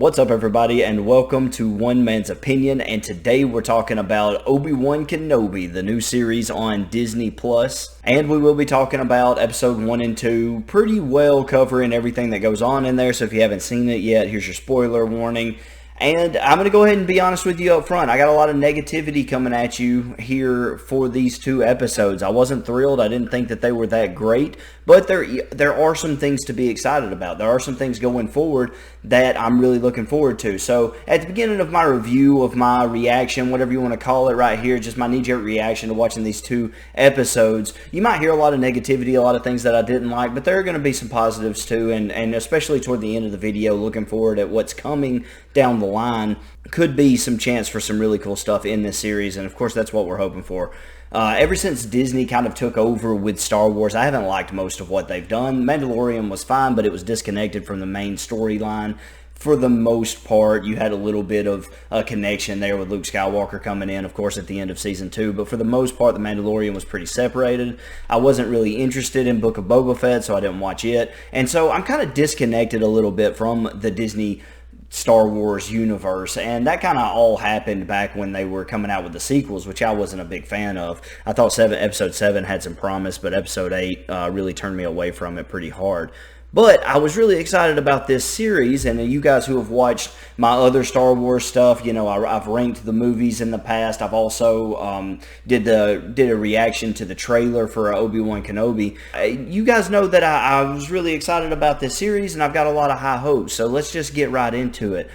What's up, everybody, and welcome to One Man's Opinion. And today we're talking about Obi Wan Kenobi, the new series on Disney Plus. And we will be talking about episode 1 and 2, pretty well covering everything that goes on in there. So if you haven't seen it yet, here's your spoiler warning. And I'm going to go ahead and be honest with you up front. I got a lot of negativity coming at you here for these two episodes. I wasn't thrilled. I didn't think that they were that great. But there are some things to be excited about. There are some things going forward that I'm really looking forward to. So at the beginning of my review, of my reaction, whatever you want to call it right here, just my knee-jerk reaction to watching these two episodes, you might hear a lot of negativity, a lot of things that I didn't like, but there are going to be some positives too, and especially toward the end of the video, looking forward at what's coming down the line. Could be some chance for some really cool stuff in this series, and of course that's what we're hoping for. Ever since Disney kind of took over with Star Wars, I haven't liked most of what they've done. Mandalorian was fine, but it was disconnected from the main storyline. For the most part, you had a little bit of a connection there with Luke Skywalker coming in, of course, at the end of Season 2. But for the most part, The Mandalorian was pretty separated. I wasn't really interested in Book of Boba Fett, so I didn't watch it. And so I'm kind of disconnected a little bit from the Disney Star Wars universe, and that kind of all happened back when they were coming out with the sequels, which I wasn't a big fan of. I thought episode 7 had some promise, but episode 8 really turned me away from it pretty hard. But I was really excited about this series, and you guys who have watched my other Star Wars stuff, you know, I've ranked the movies in the past. I've also did a reaction to the trailer for Obi Wan Kenobi. You guys know that I was really excited about this series, and I've got a lot of high hopes. So let's just get right into it.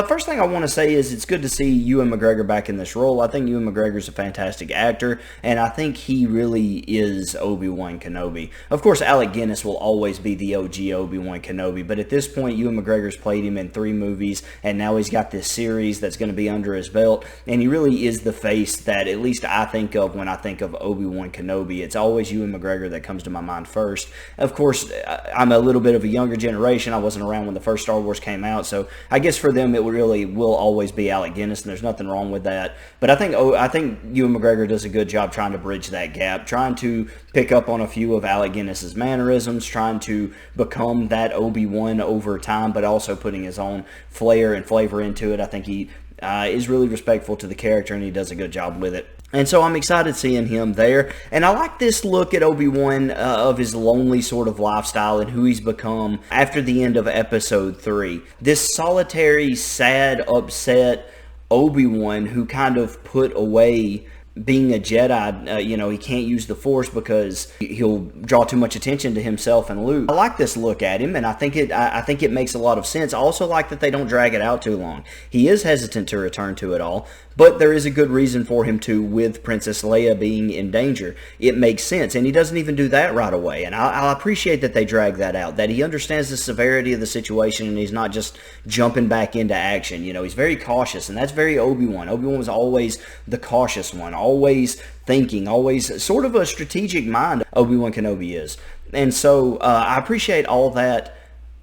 First thing I want to say is it's good to see Ewan McGregor back in this role. I think Ewan McGregor's a fantastic actor, and I think he really is Obi Wan Kenobi. Of course, Alec Guinness will always be the OG Obi Wan Kenobi, but at this point, Ewan McGregor's played him in 3 movies, and now he's got this series that's going to be under his belt, and he really is the face that at least I think of when I think of Obi Wan Kenobi. It's always Ewan McGregor that comes to my mind first. Of course, I'm a little bit of a younger generation. I wasn't around when the first Star Wars came out, so I guess for them it will always be Alec Guinness, and there's nothing wrong with that. But I think Ewan McGregor does a good job trying to bridge that gap, trying to pick up on a few of Alec Guinness's mannerisms, trying to become that Obi-Wan over time, but also putting his own flair and flavor into it. I think he is really respectful to the character, and he does a good job with it. And so I'm excited seeing him there. And I like this look at Obi-Wan of his lonely sort of lifestyle and who he's become after the end of episode 3. This solitary, sad, upset Obi-Wan who kind of put away being a Jedi. He can't use the Force because he'll draw too much attention to himself and Luke. I like this look at him, and I think it makes a lot of sense. I also like that they don't drag it out too long. He is hesitant to return to it all, but there is a good reason for him to, with Princess Leia being in danger. It makes sense, and he doesn't even do that right away, and I appreciate that they drag that out, that he understands the severity of the situation, and he's not just jumping back into action. He's very cautious, and that's very Obi-Wan. Obi-Wan was always the cautious one, always thinking, always sort of a strategic mind. Obi-Wan Kenobi is. And so I appreciate all that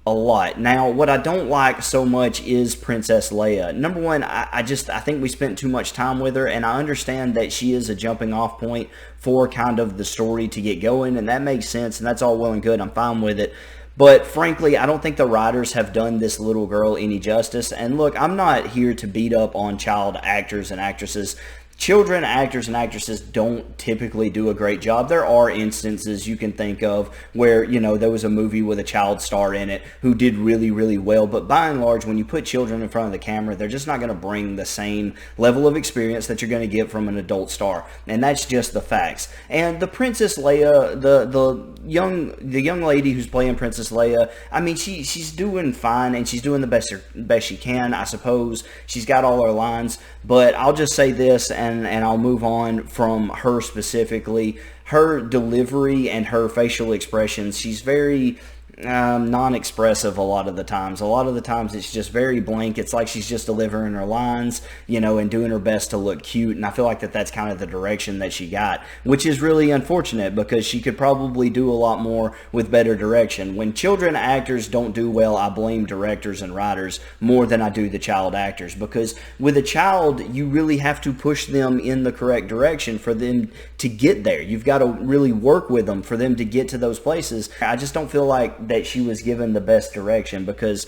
a lot. Now, what I don't like so much is Princess Leia. Number one, I think we spent too much time with her, and I understand that she is a jumping off point for kind of the story to get going, and that makes sense, and that's all well and good. I'm fine with it. But frankly, I don't think the writers have done this little girl any justice. And look, I'm not here to beat up on child actors and actresses. Children actors and actresses don't typically do a great job. There are instances you can think of where, there was a movie with a child star in it who did really, really well. But by and large, when you put children in front of the camera, they're just not going to bring the same level of experience that you're going to get from an adult star. And that's just the facts. And the Princess Leia, the young lady who's playing Princess Leia, I mean, she's doing fine, and she's doing the best she can, I suppose. She's got all her lines. But I'll just say this, and I'll move on from her specifically. Her delivery and her facial expressions, she's very non-expressive a lot of the times. A lot of the times it's just very blank. It's like she's just delivering her lines, and doing her best to look cute. And I feel like that's kind of the direction that she got, which is really unfortunate because she could probably do a lot more with better direction. When children actors don't do well, I blame directors and writers more than I do the child actors, because with a child, you really have to push them in the correct direction for them to get there. You've got to really work with them for them to get to those places. I just don't feel like that she was given the best direction, because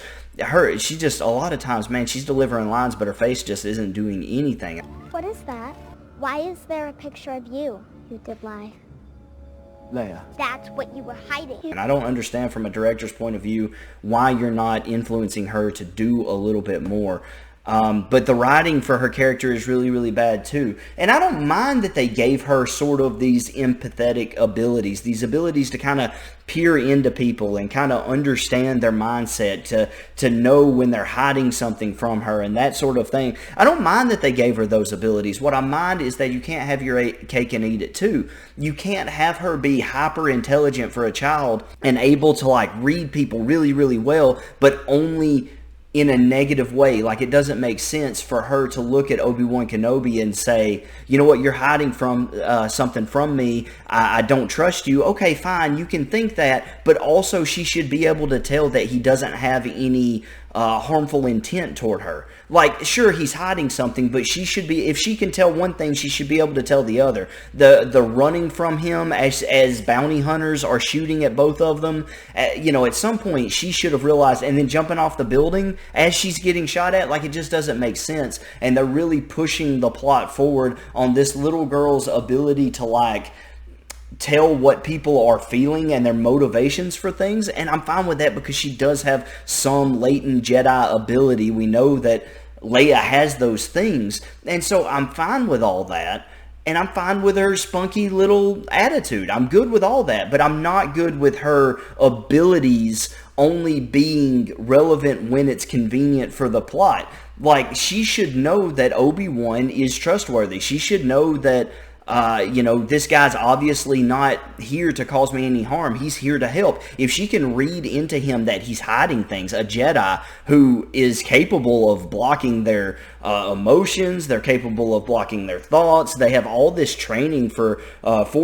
she just, a lot of times, man, she's delivering lines, but her face just isn't doing anything. What is that? Why is there a picture of you? You did lie. Leia. That's what you were hiding. And I don't understand from a director's point of view why you're not influencing her to do a little bit more. But the writing for her character is really, really bad too. And I don't mind that they gave her sort of these empathetic abilities, these abilities to kind of peer into people and kind of understand their mindset, to know when they're hiding something from her and that sort of thing. I don't mind that they gave her those abilities. What I mind is that you can't have your cake and eat it too. You can't have her be hyper intelligent for a child and able to like read people really, really well, but only in a negative way. Like, it doesn't make sense for her to look at Obi Wan Kenobi and say, you know what, you're hiding from something from me. I don't trust you. Okay, fine, you can think that, but also she should be able to tell that he doesn't have any harmful intent toward her. Like, sure, he's hiding something, but she should be, if she can tell one thing, she should be able to tell the other. The running from him as bounty hunters are shooting at both of them, you know, at some point she should have realized, and then jumping off the building as she's getting shot at, like, it just doesn't make sense. And they're really pushing the plot forward on this little girl's ability to, like, tell what people are feeling and their motivations for things, and I'm fine with that because she does have some latent Jedi ability. We know that Leia has those things, and so I'm fine with all that, and I'm fine with her spunky little attitude. I'm good with all that, but I'm not good with her abilities only being relevant when it's convenient for the plot. Like, she should know that Obi-Wan is trustworthy. She should know that you know, this guy's obviously not here to cause me any harm. He's here to help. If she can read into him that he's hiding things, a Jedi who is capable of blocking their emotions, they're capable of blocking their thoughts, they have all this training for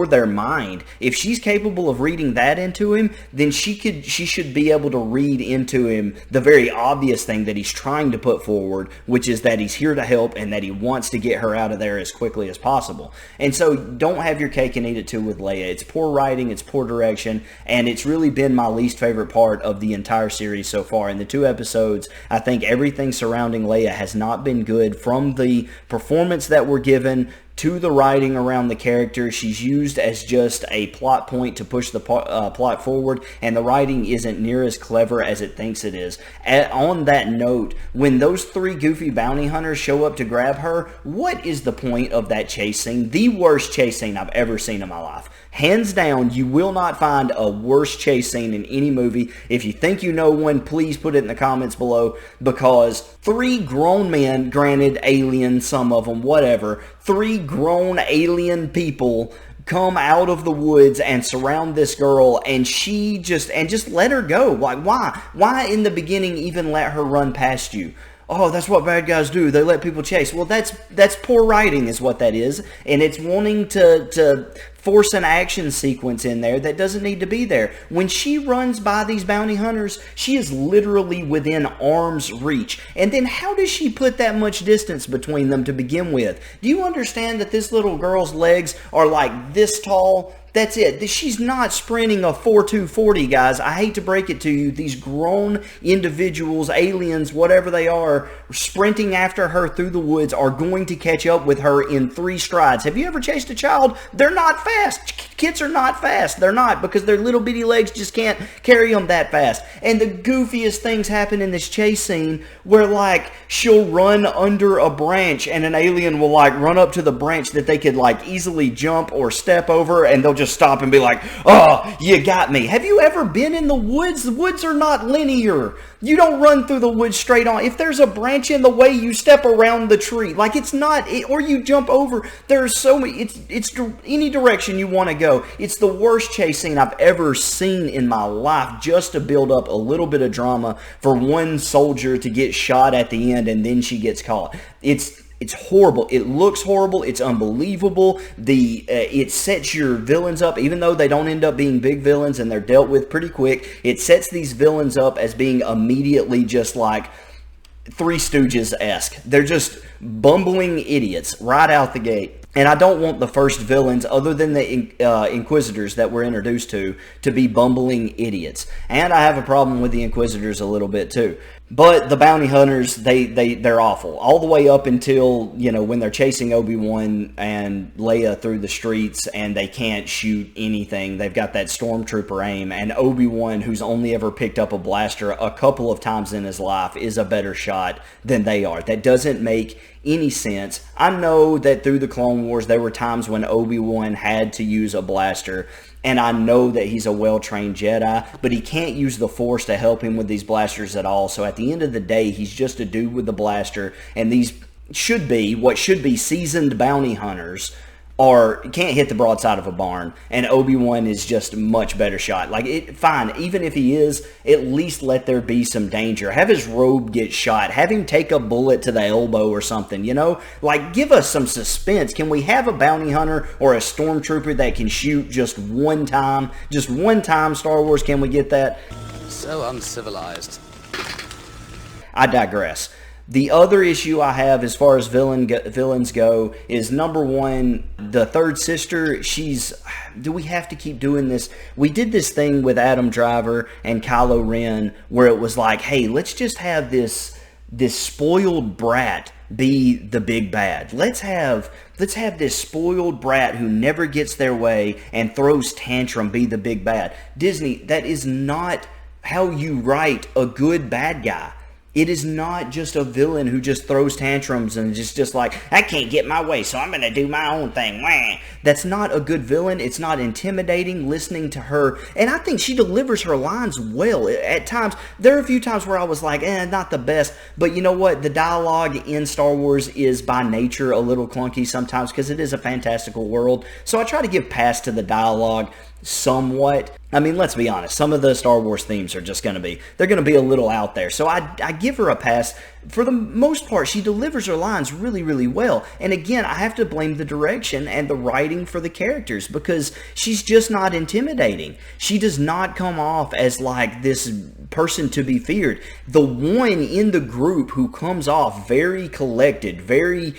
their mind. If she's capable of reading that into him, then she should be able to read into him the very obvious thing that he's trying to put forward, which is that he's here to help and that he wants to get her out of there as quickly as possible. And so don't have your cake and eat it too with Leia. It's poor writing, it's poor direction, and it's really been my least favorite part of the entire series so far. In the 2 episodes, I think everything surrounding Leia has not been good, from the performance that we're given to the writing around the character. She's used as just a plot point to push the plot forward, and the writing isn't near as clever as it thinks it is. On that note, when those 3 goofy bounty hunters show up to grab her, what is the point of that chase scene? The worst chase scene I've ever seen in my life. Hands down, you will not find a worse chase scene in any movie. If you think you know one, please put it in the comments below, because 3 grown men, granted alien, some of them, whatever, 3 grown alien people come out of the woods and surround this girl, and just let her go. Like, why in the beginning even let her run past you? Oh, that's what bad guys do. They let people chase. Well, that's poor writing is what that is. And it's wanting to force an action sequence in there that doesn't need to be there. When she runs by these bounty hunters, she is literally within arm's reach. And then how does she put that much distance between them to begin with? Do you understand that this little girl's legs are like this tall? That's it. She's not sprinting a 4.240, guys. I hate to break it to you. These grown individuals, aliens, whatever they are, sprinting after her through the woods are going to catch up with her in 3 strides. Have you ever chased a child? They're not fast. Kids are not fast. They're not, because their little bitty legs just can't carry them that fast. And the goofiest things happen in this chase scene where, like, she'll run under a branch and an alien will, like, run up to the branch that they could, like, easily jump or step over, and they'll just stop and be like, oh, you got me. Have you ever been in the woods? The woods are not linear. You don't run through the woods straight on. If there's a branch in the way, you step around the tree. Like, it's not, or you jump over. There's so many, it's any direction you want to go. It's the worst chase scene I've ever seen in my life, just to build up a little bit of drama for one soldier to get shot at the end and then she gets caught. It's horrible. It looks horrible. It's unbelievable. It sets your villains up, even though they don't end up being big villains and they're dealt with pretty quick. It sets these villains up as being immediately just like Three Stooges-esque. They're just bumbling idiots right out the gate. And I don't want the first villains, other than the Inquisitors that we're introduced to be bumbling idiots. And I have a problem with the Inquisitors a little bit too. But the bounty hunters, they're awful. All the way up until, when they're chasing Obi-Wan and Leia through the streets and they can't shoot anything. They've got that stormtrooper aim. And Obi-Wan, who's only ever picked up a blaster a couple of times in his life, is a better shot than they are. That doesn't make any sense. I know that through the Clone Wars, there were times when Obi-Wan had to use a blaster, and I know that he's a well-trained Jedi, but he can't use the Force to help him with these blasters at all. So at the end of the day, he's just a dude with the blaster, and these should be seasoned bounty hunters can't hit the broadside of a barn, and Obi-Wan is just a much better shot. Fine, even if he is, at least let there be some danger. Have his robe get shot. Have him take a bullet to the elbow or something, give us some suspense. Can we have a bounty hunter or a stormtrooper that can shoot just one time? Just one time, Star Wars, can we get that? So uncivilized. I digress. The other issue I have as far as villains go is, number one, the third sister. Do we have to keep doing this? We did this thing with Adam Driver and Kylo Ren where it was like, hey, let's just have this spoiled brat be the big bad. Let's have this spoiled brat who never gets their way and throws tantrum be the big bad. Disney, that is not how you write a good bad guy. It is not just a villain who just throws tantrums and just like, I can't get my way, so I'm going to do my own thing. Wah. That's not a good villain. It's not intimidating listening to her. And I think she delivers her lines well. At times, there are a few times where I was like, not the best. But you know what? The dialogue in Star Wars is by nature a little clunky sometimes because it is a fantastical world. So I try to give pass to the dialogue somewhat. I mean, let's be honest. Some of the Star Wars themes are just going to be a little out there. So I give her a pass. For the most part, she delivers her lines really, really well. And again, I have to blame the direction and the writing for the characters because she's just not intimidating. She does not come off as like this person to be feared. The one in the group who comes off very collected, very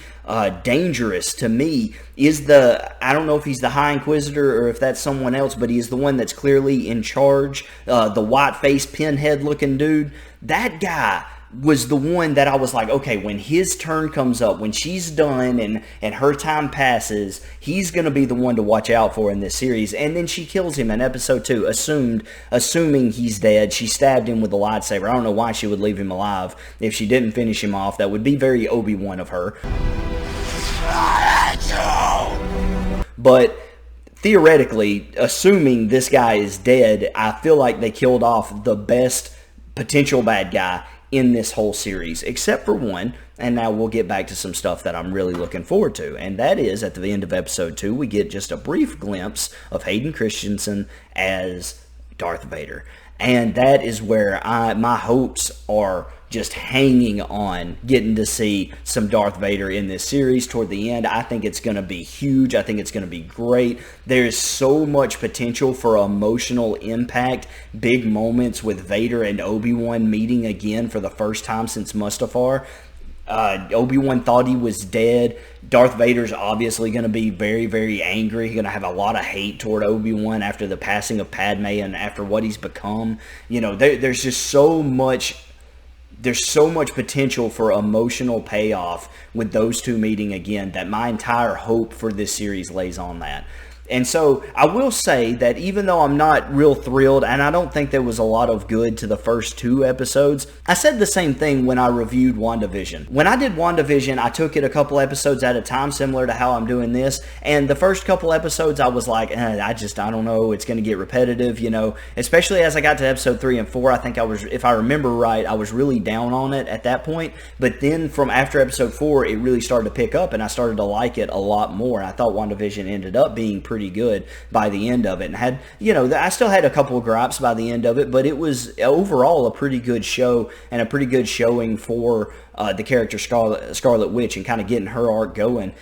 dangerous to me is I don't know if he's the High Inquisitor or if that's someone else, but he is the one that's clearly in charge, the white-faced pinhead-looking dude. That guy was the one that I was like, okay, when his turn comes up, when she's done and her time passes, he's going to be the one to watch out for in this series. And then she kills him in episode 2, assuming he's dead. She stabbed him with a lightsaber. I don't know why she would leave him alive if she didn't finish him off. That would be very Obi-Wan of her. But theoretically, assuming this guy is dead, I feel like they killed off the best potential bad guy in this whole series, except for one, and now we'll get back to some stuff that I'm really looking forward to, and that is, at the end of episode 2, we get just a brief glimpse of Hayden Christensen as Darth Vader, and that is where my hopes are just hanging on getting to see some Darth Vader in this series toward the end. I think it's going to be huge. I think it's going to be great. There's so much potential for emotional impact, big moments with Vader and Obi-Wan meeting again for the first time since Mustafar. Obi-Wan thought he was dead. Darth Vader's obviously going to be very, very angry. He's going to have a lot of hate toward Obi-Wan after the passing of Padme and after what he's become. There's just so much potential for emotional payoff with those two meeting again that my entire hope for this series lays on that. And so I will say that even though I'm not real thrilled, and I don't think there was a lot of good to the first 2 episodes, I said the same thing when I reviewed WandaVision. When I did WandaVision, I took it a couple episodes at a time, similar to how I'm doing this. And the first couple episodes, I was like, I don't know, it's going to get repetitive, especially as I got to episode 3 and 4. I think if I remember right, I was really down on it at that point. But then from after episode 4, it really started to pick up, and I started to like it a lot more. I thought WandaVision ended up being pretty good by the end of it, and had I still had a couple of gripes by the end of it, but it was overall a pretty good show and a pretty good showing for the character Scarlet Witch and kind of getting her arc going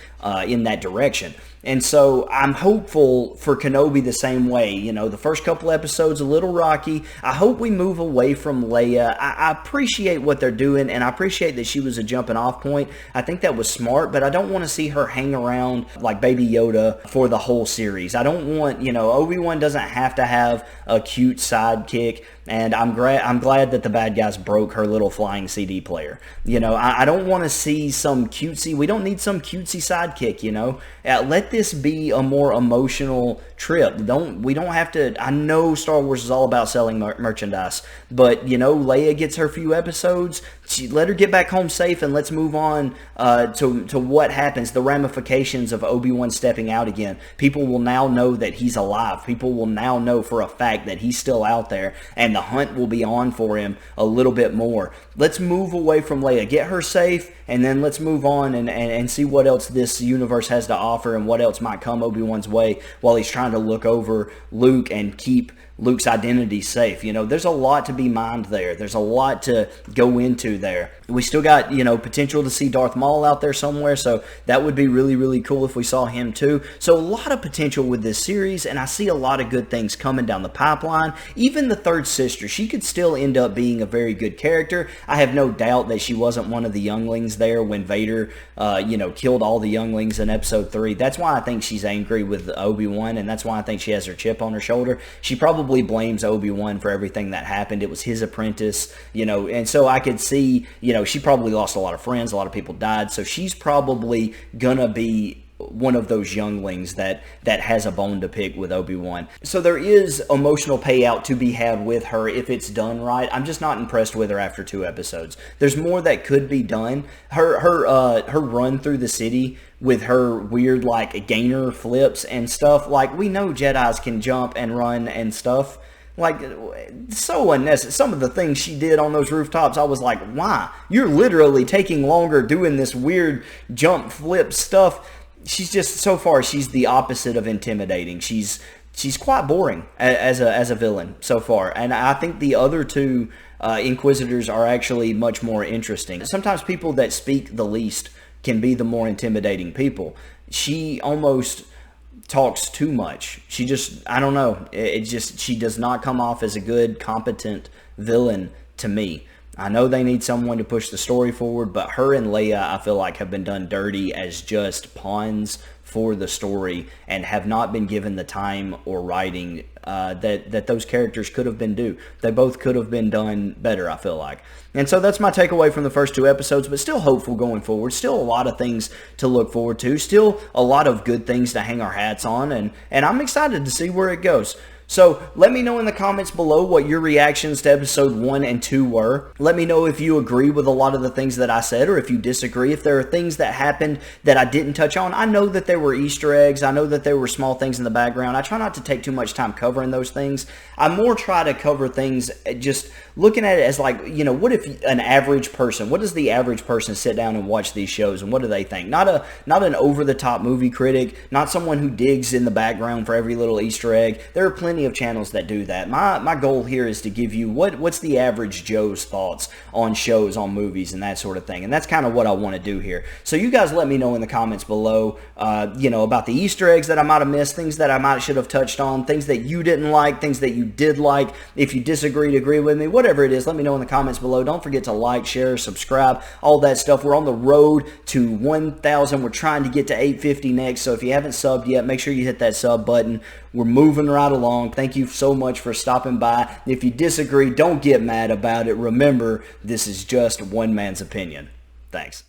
in that direction. And so I'm hopeful for Kenobi the same way. You know, the first couple episodes a little rocky. I hope we move away from Leia. I appreciate what they're doing, and I appreciate that she was a jumping off point. I think that was smart, but I don't want to see her hang around like Baby Yoda for the whole series. I don't want, you know, Obi-Wan doesn't have to have a cute sidekick. And I'm glad that the bad guys broke her little flying CD player. You know, I don't want to see some cutesy. We don't need some cutesy sidekick. You know, let this be a more emotional trip. We don't have to. I know Star Wars is all about selling merchandise, but you know, Leia gets her few episodes. Let her get back home safe, and let's move on to what happens. The ramifications of Obi-Wan stepping out again. People will now know that he's alive. People will now know for a fact that he's still out there, and the hunt will be on for him a little bit more. Let's move away from Leia. Get her safe, and then let's move on and see what else this universe has to offer and what else might come Obi-Wan's way while he's trying to look over Luke and keep Luke's identity safe. You know, there's a lot to be mined there. There's a lot to go into there. We still got, you know, potential to see Darth Maul out there somewhere, so that would be really, really cool if we saw him too. So a lot of potential with this series, and I see a lot of good things coming down the pipeline. Even the third sister, she could still end up being a very good character. I have no doubt that she wasn't one of the younglings there when Vader, you know, killed all the younglings in Episode 3. That's why I think she's angry with Obi-Wan, and that's why I think she has her chip on her shoulder. She probably blames Obi-Wan for everything that happened. It was his apprentice, you know, and so I could see, you know, she probably lost a lot of friends, a lot of people died, so she's probably gonna be one of those younglings that has a bone to pick with Obi-Wan. So there is emotional payout to be had with her if it's done right. I'm just not impressed with her after 2 episodes. There's more that could be done. Her run through the city with her weird like gainer flips and stuff, like we know Jedis can jump and run and stuff. Like, so unnecessary. Some of the things she did on those rooftops, I was like, why? You're literally taking longer doing this weird jump flip stuff. She's just, so far, she's the opposite of intimidating. She's quite boring as a villain so far. And I think the other two Inquisitors are actually much more interesting. Sometimes people that speak the least can be the more intimidating people. She almost talks too much. She just, I don't know. She does not come off as a good, competent villain to me. I know they need someone to push the story forward, but her and Leia, I feel like, have been done dirty as just pawns for the story and have not been given the time or writing that those characters could have been due. They both could have been done better, I feel like. And so that's my takeaway from the first 2 episodes, but still hopeful going forward. Still a lot of things to look forward to. Still a lot of good things to hang our hats on, and I'm excited to see where it goes. So let me know in the comments below what your reactions to episode 1 and 2 were. Let me know if you agree with a lot of the things that I said or if you disagree. If there are things that happened that I didn't touch on. I know that there were Easter eggs. I know that there were small things in the background. I try not to take too much time covering those things. I more try to cover things just looking at it as like, you know, what if an average person, what does the average person sit down and watch these shows and what do they think? Not an over-the-top movie critic, not someone who digs in the background for every little Easter egg. There are plenty of channels that do that. My goal here is to give you what's the average Joe's thoughts on shows, on movies, and that sort of thing. And that's kind of what I want to do here. So you guys let me know in the comments below, you know, about the Easter eggs that I might have missed, things that I should have touched on, things that you didn't like, things that you did like. If you disagreed, agree with me, whatever it is, let me know in the comments below. Don't forget to like, share, subscribe, all that stuff. We're on the road to 1,000. We're trying to get to 850 next. So if you haven't subbed yet, make sure you hit that sub button. We're moving right along. Thank you so much for stopping by. If you disagree, don't get mad about it. Remember, this is just one man's opinion. Thanks.